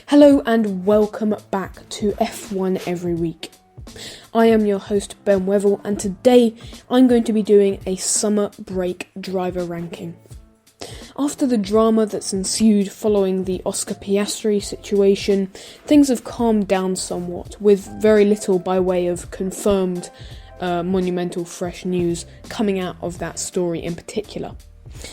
Hello and welcome back to F1 Every Week. I am your host Ben Wevel, and today I'm going to be doing a summer break driver ranking. After the drama that's ensued following the Oscar Piastri situation, things have calmed down somewhat, with very little by way of confirmed monumental fresh news coming out of that story in particular.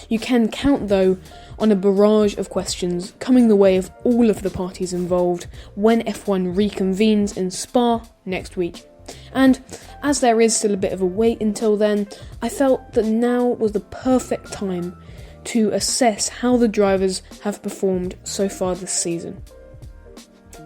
You can count, though, on a barrage of questions coming the way of all of the parties involved when F1 reconvenes in Spa next week. And as there is still a bit of a wait until then, I felt that now was the perfect time to assess how the drivers have performed so far this season.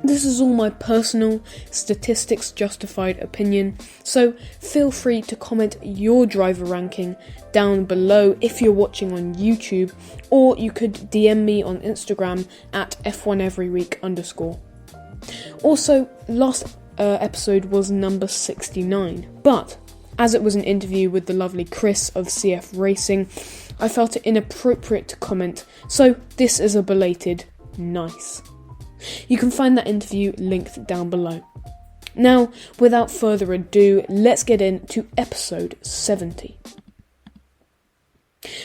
This is all my personal, statistics-justified opinion, so feel free to comment your driver ranking down below if you're watching on YouTube, or you could DM me on Instagram at F1everyweek_. Also, last episode was number 69, but as it was an interview with the lovely Chris of CF Racing, I felt it inappropriate to comment, so this is a belated nice. You can find that interview linked down below. Now, without further ado, let's get into episode 70.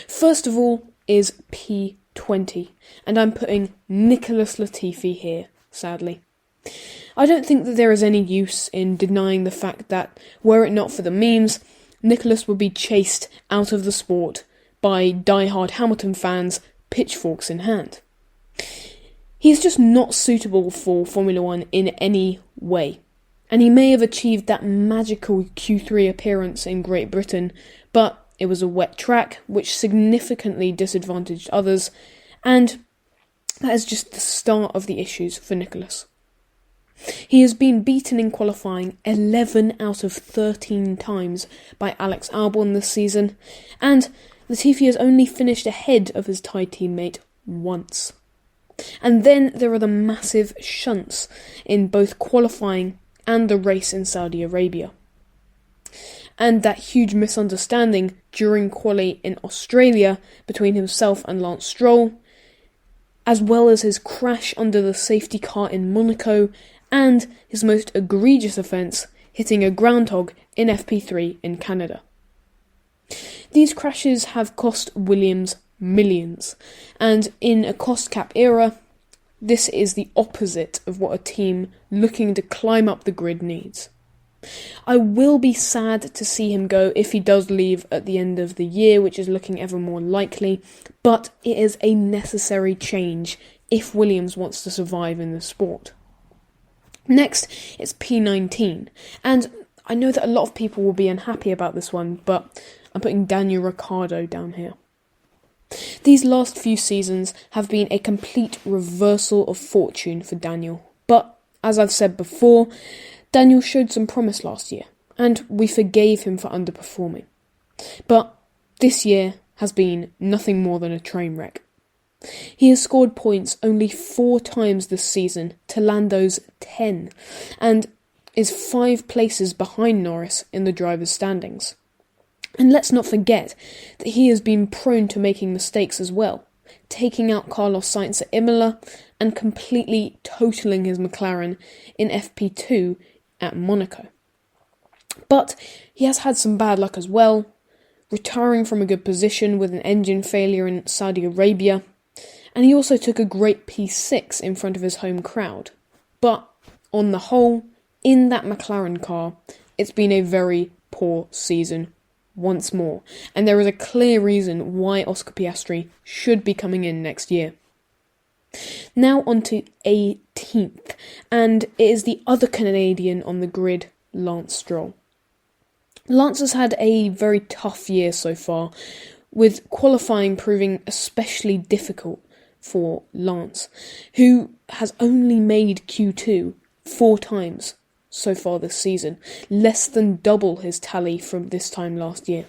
First of all is P20, and I'm putting Nicholas Latifi here, sadly. I don't think that there is any use in denying the fact that, were it not for the memes, Nicholas would be chased out of the sport by die-hard Hamilton fans, pitchforks in hand. He's just not suitable for Formula One in any way, and he may have achieved that magical Q3 appearance in Great Britain, but it was a wet track which significantly disadvantaged others, and that is just the start of the issues for Nicholas. He has been beaten in qualifying 11 out of 13 times by Alex Albon this season, and Latifi has only finished ahead of his tied teammate once. And then there are the massive shunts in both qualifying and the race in Saudi Arabia. And that huge misunderstanding during quali in Australia between himself and Lance Stroll, as well as his crash under the safety car in Monaco, and his most egregious offence, hitting a groundhog in FP3 in Canada. These crashes have cost Williams millions, and in a cost cap era, this is the opposite of what a team looking to climb up the grid needs. I will be sad to see him go if he does leave at the end of the year, which is looking ever more likely, but it is a necessary change if Williams wants to survive in the sport. Next, it's P19, and I know that a lot of people will be unhappy about this one, but I'm putting Daniel Ricciardo down here. These last few seasons have been a complete reversal of fortune for Daniel, but as I've said before, Daniel showed some promise last year, and we forgave him for underperforming. But this year has been nothing more than a train wreck. He has scored points only 4 times this season to Lando's 10, and is 5 places behind Norris in the drivers' standings. And let's not forget that he has been prone to making mistakes as well, taking out Carlos Sainz at Imola and completely totalling his McLaren in FP2 at Monaco. But he has had some bad luck as well, retiring from a good position with an engine failure in Saudi Arabia, and he also took a great P6 in front of his home crowd. But on the whole, in that McLaren car, it's been a very poor season once more, and there is a clear reason why Oscar Piastri should be coming in next year. Now on to 18th, and it is the other Canadian on the grid, Lance Stroll. Lance has had a very tough year so far, with qualifying proving especially difficult for Lance, who has only made Q2 4 times so far this season, less than double his tally from this time last year.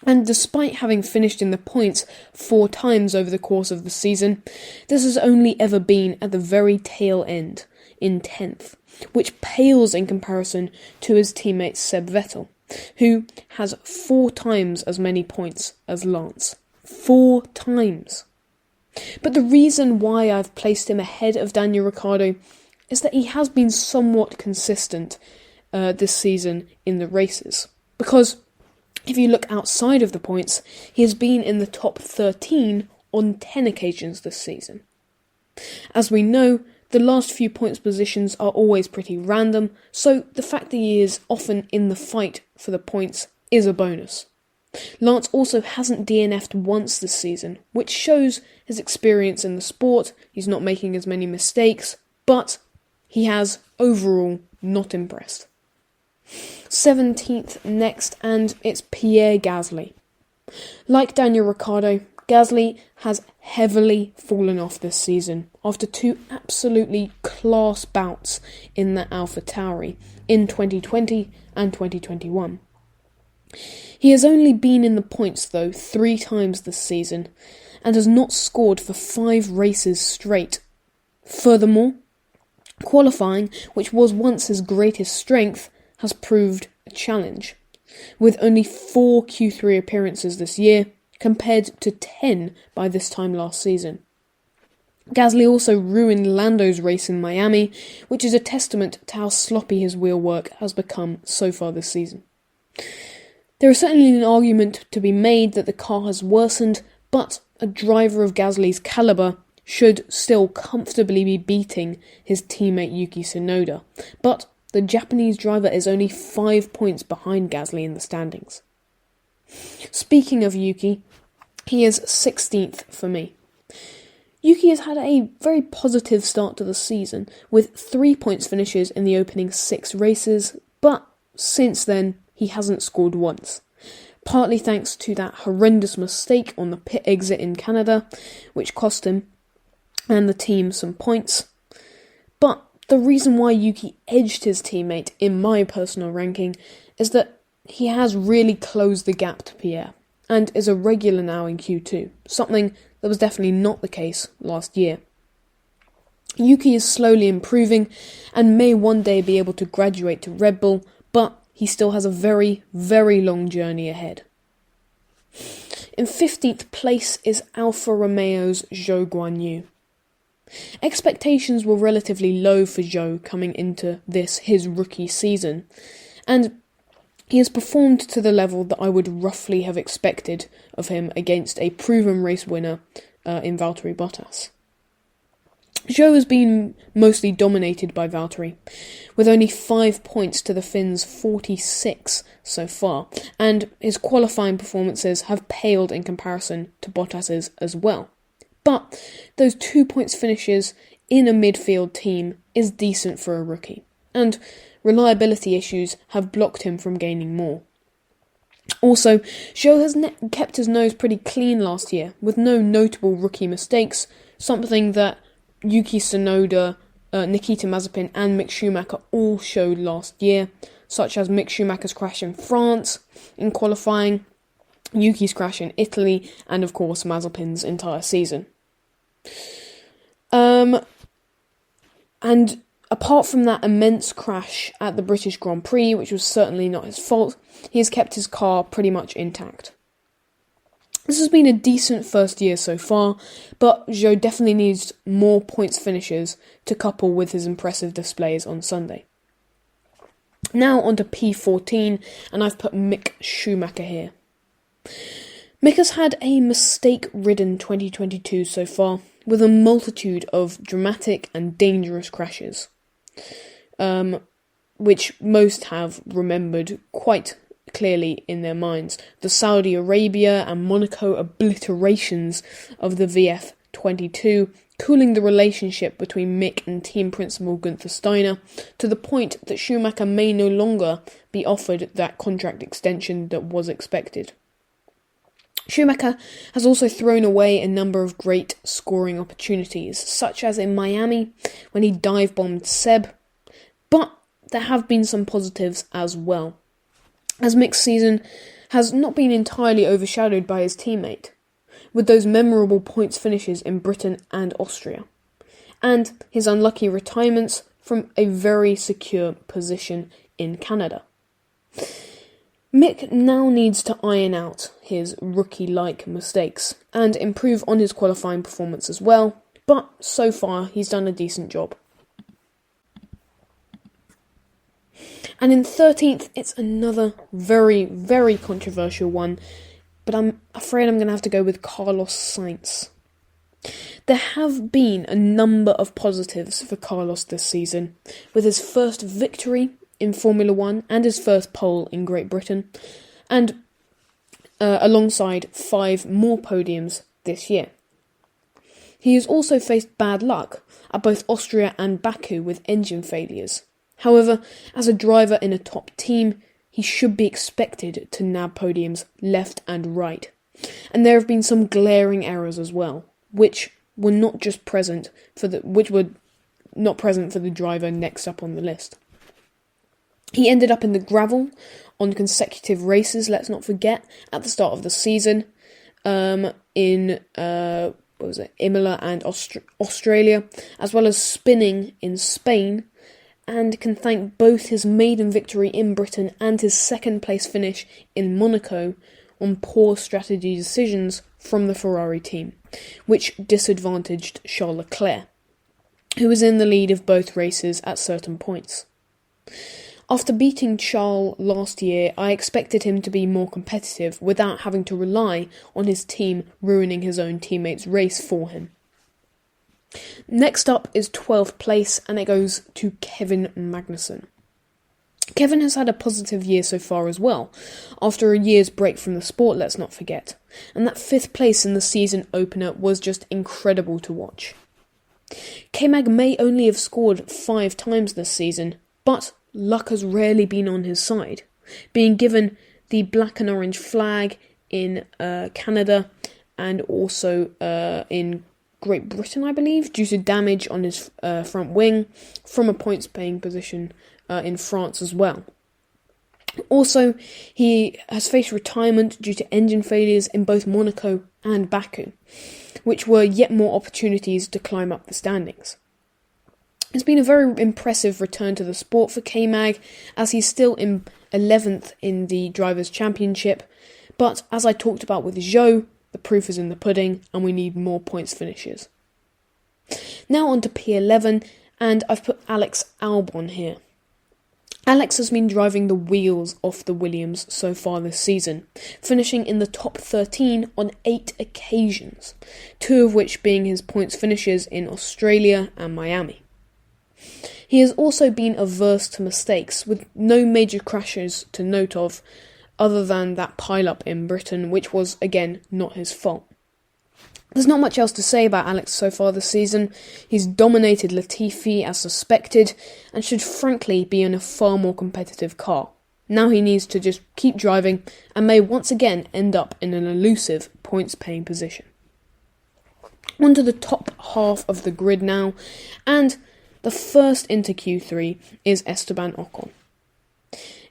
And despite having finished in the points 4 times over the course of the season, this has only ever been at the very tail end, in 10th, which pales in comparison to his teammate Seb Vettel, who has 4 times as many points as Lance. 4 times! But the reason why I've placed him ahead of Daniel Ricciardo is that he has been somewhat consistent this season in the races. Because if you look outside of the points, he has been in the top 13 on 10 occasions this season. As we know, the last few points positions are always pretty random, so the fact that he is often in the fight for the points is a bonus. Lance also hasn't DNF'd once this season, which shows his experience in the sport. He's not making as many mistakes, but he has overall not impressed. 17th next, and it's Pierre Gasly. Like Daniel Ricciardo, Gasly has heavily fallen off this season after two absolutely class bouts in the AlphaTauri in 2020 and 2021. He has only been in the points though 3 times this season and has not scored for 5 races straight. Furthermore, qualifying, which was once his greatest strength, has proved a challenge, with only 4 Q3 appearances this year, compared to 10 by this time last season. Gasly also ruined Lando's race in Miami, which is a testament to how sloppy his wheel work has become so far this season. There is certainly an argument to be made that the car has worsened, but a driver of Gasly's calibre should still comfortably be beating his teammate Yuki Tsunoda, but the Japanese driver is only 5 points behind Gasly in the standings. Speaking of Yuki, he is 16th for me. Yuki has had a very positive start to the season, with 3 points finishes in the opening 6 races, but since then he hasn't scored once. Partly thanks to that horrendous mistake on the pit exit in Canada, which cost him and the team some points. But the reason why Yuki edged his teammate in my personal ranking is that he has really closed the gap to Pierre, and is a regular now in Q2, something that was definitely not the case last year. Yuki is slowly improving, and may one day be able to graduate to Red Bull, but he still has a very, very long journey ahead. In 15th place is Alfa Romeo's Zhou Guanyu. Expectations were relatively low for Zhou coming into his rookie season, and he has performed to the level that I would roughly have expected of him against a proven race winner in Valtteri Bottas. Zhou has been mostly dominated by Valtteri, with only 5 points to the Finn's 46 so far, and his qualifying performances have paled in comparison to Bottas's as well. But those 2 points finishes in a midfield team is decent for a rookie, and reliability issues have blocked him from gaining more. Also, Zhou has kept his nose pretty clean last year, with no notable rookie mistakes, something that Yuki Tsunoda, Nikita Mazepin and Mick Schumacher all showed last year, such as Mick Schumacher's crash in France in qualifying, Yuki's crash in Italy, and of course Mazepin's entire season. And apart from that immense crash at the British Grand Prix, which was certainly not his fault, he has kept his car pretty much intact. This has been a decent first year so far, but Zhou definitely needs more points finishes to couple with his impressive displays on Sunday. Now on to P14, and I've put Mick Schumacher here. Mick has had a mistake-ridden 2022 so far, with a multitude of dramatic and dangerous crashes, which most have remembered quite clearly in their minds. The Saudi Arabia and Monaco obliterations of the VF22, cooling the relationship between Mick and team principal Gunther Steiner, to the point that Schumacher may no longer be offered that contract extension that was expected. Schumacher has also thrown away a number of great scoring opportunities, such as in Miami when he dive-bombed Seb, but there have been some positives as well, as Mick's season has not been entirely overshadowed by his teammate, with those memorable points finishes in Britain and Austria, and his unlucky retirements from a very secure position in Canada. Mick now needs to iron out his rookie-like mistakes and improve on his qualifying performance as well, but so far he's done a decent job. And in 13th, it's another very, very controversial one, but I'm afraid I'm going to have to go with Carlos Sainz. There have been a number of positives for Carlos this season, with his first victory in Formula 1 and his first pole in Great Britain, and alongside 5 more podiums this year. He has also faced bad luck at both Austria and Baku with engine failures. However, as a driver in a top team, he should be expected to nab podiums left and right. And there have been some glaring errors as well, which were not present for the driver next up on the list. He ended up in the gravel on consecutive races, let's not forget, at the start of the season, in Imola and Australia, as well as spinning in Spain, and can thank both his maiden victory in Britain and his second place finish in Monaco on poor strategy decisions from the Ferrari team, which disadvantaged Charles Leclerc, who was in the lead of both races at certain points. After beating Charles last year, I expected him to be more competitive without having to rely on his team ruining his own teammates' race for him. Next up is 12th place, and it goes to Kevin Magnussen. Kevin has had a positive year so far as well, after a year's break from the sport, let's not forget, and that 5th place in the season opener was just incredible to watch. K-Mag may only have scored 5 times this season, but luck has rarely been on his side, being given the black and orange flag in Canada and also in Great Britain, I believe, due to damage on his front wing from a points-paying position in France as well. Also, he has faced retirement due to engine failures in both Monaco and Baku, which were yet more opportunities to climb up the standings. It's been a very impressive return to the sport for K-Mag, as he's still in 11th in the Drivers' Championship, but as I talked about with Joe, the proof is in the pudding, and we need more points finishes. Now on to P11, and I've put Alex Albon here. Alex has been driving the wheels off the Williams so far this season, finishing in the top 13 on 8 occasions, 2 of which being his points finishes in Australia and Miami. He has also been averse to mistakes, with no major crashes to note of, other than that pile-up in Britain, which was, again, not his fault. There's not much else to say about Alex so far this season. He's dominated Latifi as suspected, and should frankly be in a far more competitive car. Now he needs to just keep driving, and may once again end up in an elusive points-paying position. On to the top half of the grid now, and the first into Q3 is Esteban Ocon.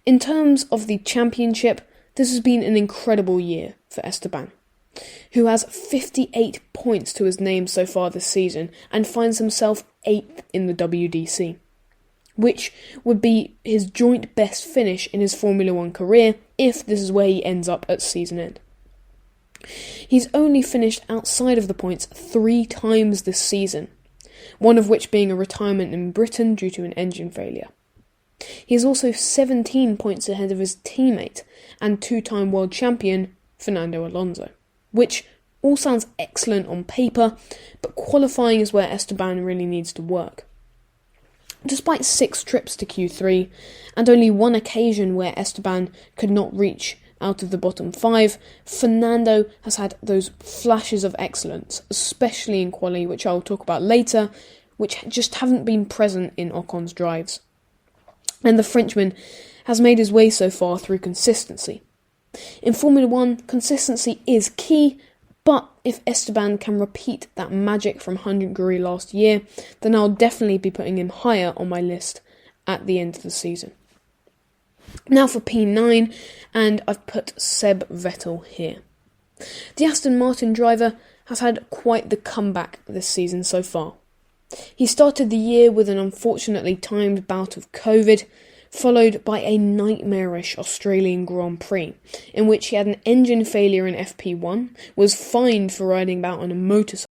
In terms of the championship, this has been an incredible year for Esteban, who has 58 points to his name so far this season and finds himself 8th in the WDC, which would be his joint best finish in his Formula 1 career if this is where he ends up at season end. He's only finished outside of the points 3 times this season, one of which being a retirement in Britain due to an engine failure. He is also 17 points ahead of his teammate and 2-time world champion Fernando Alonso, which all sounds excellent on paper, but qualifying is where Esteban really needs to work. Despite 6 trips to Q3, and only 1 occasion where Esteban could not reach out of the bottom 5, Fernando has had those flashes of excellence, especially in quali, which I'll talk about later, which just haven't been present in Ocon's drives. And the Frenchman has made his way so far through consistency. In Formula 1, consistency is key, but if Esteban can repeat that magic from Hungary last year, then I'll definitely be putting him higher on my list at the end of the season. Now for P9, and I've put Seb Vettel here. The Aston Martin driver has had quite the comeback this season so far. He started the year with an unfortunately timed bout of COVID, followed by a nightmarish Australian Grand Prix, in which he had an engine failure in FP1, was fined for riding about on a motorcycle,